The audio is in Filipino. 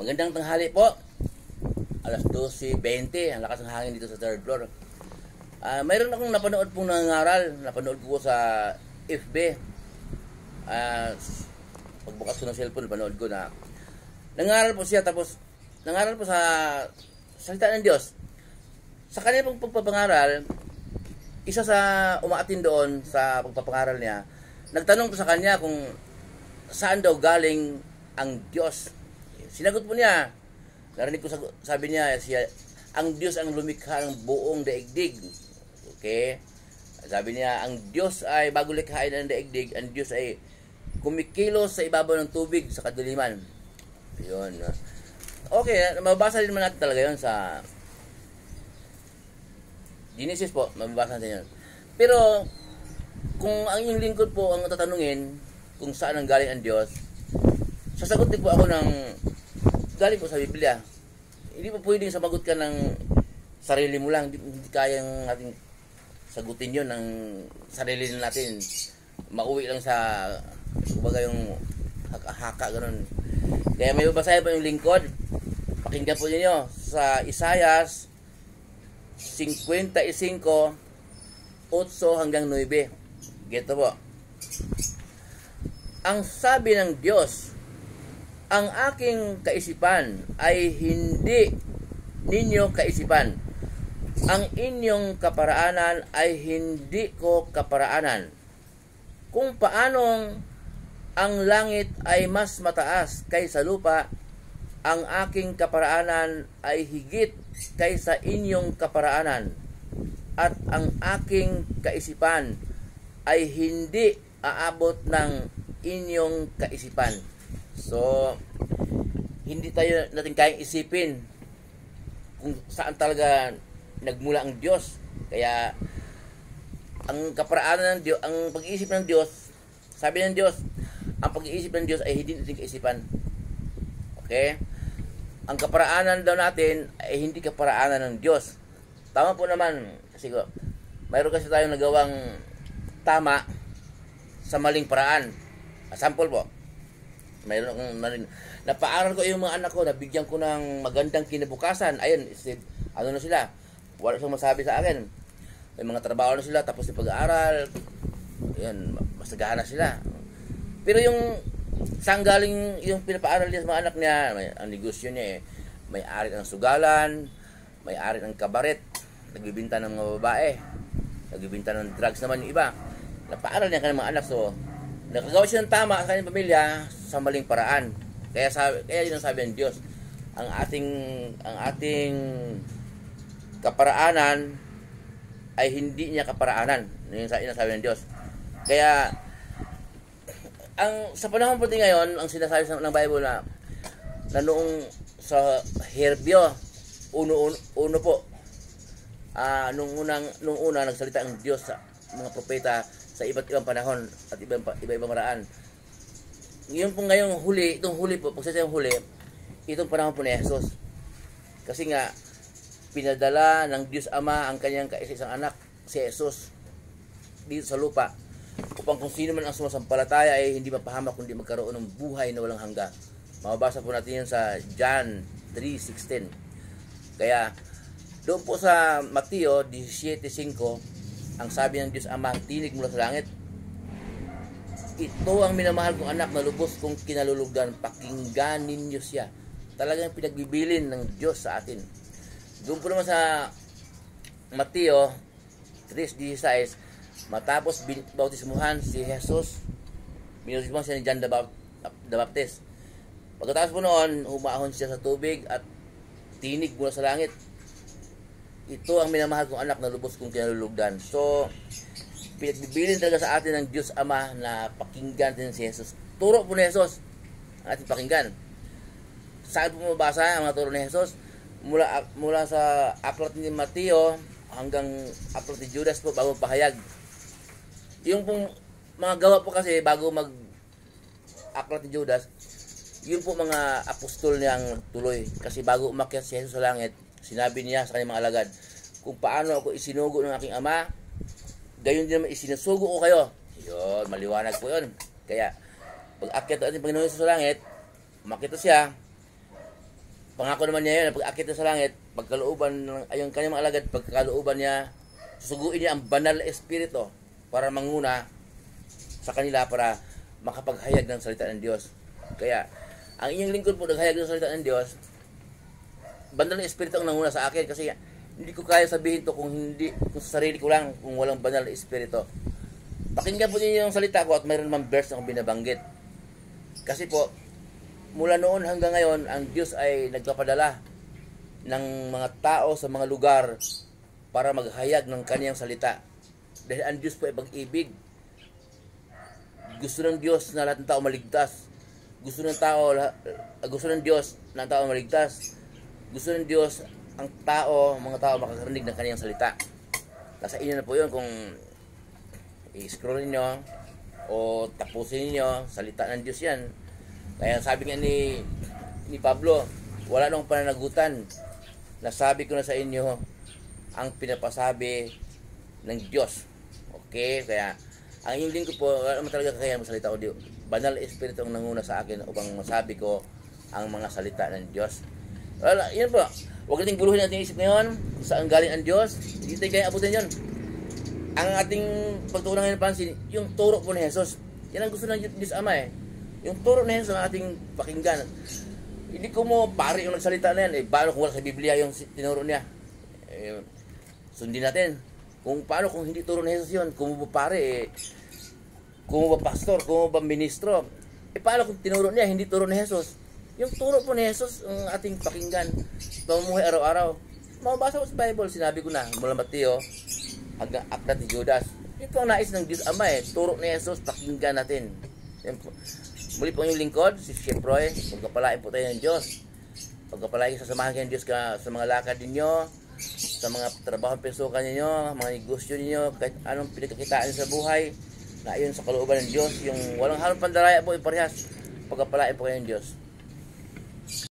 Magandang tanghali po. Alas 12:20, ang lakas ng hangin dito sa third floor. Mayroon akong napanood pong nangangaral. Napanood ko sa FB. Pagbukas ko ng cellphone, napanood ko na nangaral po siya, tapos nangaral po sa salita ng Diyos. Sa kanya pong pagpapangaral, isa sa umaatin doon sa pagpapangaral niya, nagtanong po sa kanya kung saan daw galing ang Diyos. Sinagot po niya, narinig ko, sabi niya, ang Diyos ang lumikha ng buong daigdig. Okay? Sabi niya, ang Diyos ay bago likhain ng daigdig, ang Diyos ay kumikilos sa ibabaw ng tubig sa kadiliman. Yun. Okay, mababasa din naman natin talaga yun sa Genesis po, mababasa natin yun. Pero, kung ang inyong lingkod po ang tatanungin kung saan ang galing ang Diyos, sasagot din po ako ng galing po sa Biblia. Hindi po pwedeng sumagot ka ng sarili mo lang. Hindi kayang natin sagutin yun ng sarili natin. Mauwi lang sa kumbaga yung haka-haka, ganun. Kaya may babasahin po yung lingkod. Pakinggan po ninyo sa Isaias 55, 8 hanggang 9. Geto po. Ang sabi ng Diyos, ang aking kaisipan ay hindi ninyo kaisipan. Ang inyong kaparaanan ay hindi ko kaparaanan. Kung paanong ang langit ay mas mataas kaysa lupa, ang aking kaparaanan ay higit kaysa inyong kaparaanan. At ang aking kaisipan ay hindi aabot ng inyong kaisipan. So, hindi tayo natin kayang isipin kung saan talaga nagmula ang Diyos. Kaya, ang kaparaanan ng Diyos, ang pag-iisip ng Diyos, sabi ng Diyos, ang pag-iisip ng Diyos ay hindi natin kaisipan. Okay? Ang kaparaanan daw natin ay hindi kaparaanan ng Diyos. Tama po naman, kasi mayroon kasi tayong nagawang tama sa maling paraan. Sample po. Mayroon akong napaaral ko yung mga anak ko, nabigyan ko ng magandang kinabukasan. Ayun, ano na sila? Wala siyang masabi sa akin. May mga trabaho na sila, tapos yung pag-aaral. Ayun, masagahan na sila. Pero yung saan galing yung pinapaaral niya sa mga anak niya, ang negosyo niya may ari ng sugalan, may ari ng kabaret, nagbibinta ng mga babae, nagbibinta ng drugs naman yung iba. Napaaral niya kanyang mga anak, so nakagawa siya ng tama sa kanyang pamilya sa maling paraan. Kaya yun ang sabi ng Diyos. Ang ating kaparaanan ay hindi niya kaparaanan. Yun ang sabi ng Diyos. Kaya sa panahon po ngayon, ang sinasabi ng Bible na noong sa Herbio 1:1 po, nung una nagsalita ang Diyos sa mga propeta sa iba't ibang panahon at iba-ibang maraan. Yung po ngayong huli, itong huli po, pagsasayang huli, itong panahon po ni Jesus. Kasi nga, pinadala ng Diyos Ama ang kanyang kaisa-isang anak, si Jesus, dito sa lupa, upang kung sino man ang sumasampalataya ay hindi mapahamak kundi magkaroon ng buhay na walang hanggan. Mababasa po natin yun sa John 3:16. Kaya, doon po sa Mateo 17:5, ang sabi ng Diyos Ama, tinig mula sa langit, ito ang minamahal kong anak na lubos kong kinalulugdan, pakinggan ninyo siya. Talagang pinagbibilin ng Diyos sa atin. Doon po naman sa Mateo 3:16, matapos bautismuhan si Jesus, binautismuhan siya ni John the Baptist. Pagkatapos po noon, humahon siya sa tubig at tinig mula sa langit, ito ang minamahal kong anak na lubos kong kinalulugdan. So, pinagbibilin talaga sa atin ng Diyos Ama na pakinggan din si Jesus. Turo po ni Jesus ang ating pakinggan. Saan po mabasa ang mga turo ni Jesus? Mula sa aklat ni Mateo hanggang aklat ni Judas po, bago pahayag. Yung pong mga gawa po kasi bago mag-aklat ni Judas, yun po mga apostol niyang tuloy. Kasi bago umakyat si Jesus sa langit, sinabi niya sa kanyang mga alagad, kung paano ako isinugo ng aking Ama, gayon din naman isinusugo ko kayo. Yun, maliwanag po yun. Kaya, pag akyat natin Panginoon sa langit, makita siya, Pangako naman niya yun, pag akit na sa langit, pagkalooban, ayong kanyang mga alagad, pagkalooban niya, susuguin niya ang banal na espiritu para manguna sa kanila para makapaghayag ng salita ng Diyos. Kaya, ang inyong lingkod po naghayag ng salita ng Diyos, banal na espiritu ang nanguna sa akin kasi hindi ko kaya sabihin to kung sa sarili ko lang, kung walang banal na espiritu. Pakinggan po niyo yung salita ko at mayroon naman verse na akong binabanggit. Kasi po, mula noon hanggang ngayon, ang Diyos ay nagpapadala ng mga tao sa mga lugar para maghayag ng kaniyang salita. Dahil ang Diyos po ay pag-ibig. Gusto ng Diyos na lahat ng tao maligtas. Gusto ng Diyos na ang tao maligtas. Gusto ng Diyos mga tao makakarinig ng kaniyang salita. Nasa inyo na po yun kung i-scroll niyo o tapusin niyo, salita ng Diyos yan. Kaya sabi nga ni Pablo, wala nang pananagutan. Nasabi ko na sa inyo ang pinapasabi ng Diyos. Okay? Kaya ang inyong lingkod po, wala naman talaga kaya masalita o Diyos. Banal Espiritu ang nanguna sa akin upang masabi ko ang mga salita ng Diyos. Wala, yun po. Huwag nating guluhin natin isip ngayon saan galing ang Diyos. Hindi tayo kaya abutin yun. Ang ating pagtuunan ngayon pansin, yung turo po ni Jesus. Yan ang gusto ng Diyos Ama eh. Yung turo na yun sa ating pakinggan. Hindi ko mo pare yung nagsalita na yan. Paano kung wala sa Biblia yung tinuro niya? Sundin natin. Kung paano kung hindi turo ni Jesus yun? Kung mo ba pare, kung mo ba pastor, kung mo ba ministro? Paano kung tinuro niya, hindi turo ni Jesus? Yung turo po ni Jesus, ang ating pakinggan, pamumuhay araw-araw. Mabasa ko sa Bible, sinabi ko na, mula Mateo, hanggang Aklat ni Judas. Ito ang nais ng Diyos Ama eh. Turo ni Jesus, pakinggan natin. Yan po. Muli po yung lingkod, si Chef Roy. Pagkapalain po tayo ng Diyos. Pagkapalain sasamahan kayo ng Diyos sa mga lakad ninyo, sa mga trabaho pensukan ninyo, mga negosyo ninyo, kahit anong pinagkakitaan sa buhay, na ayon sa kalooban ng Diyos, yung walang halong pandaraya po, parehas. Pagkapalain po kayo ng Diyos.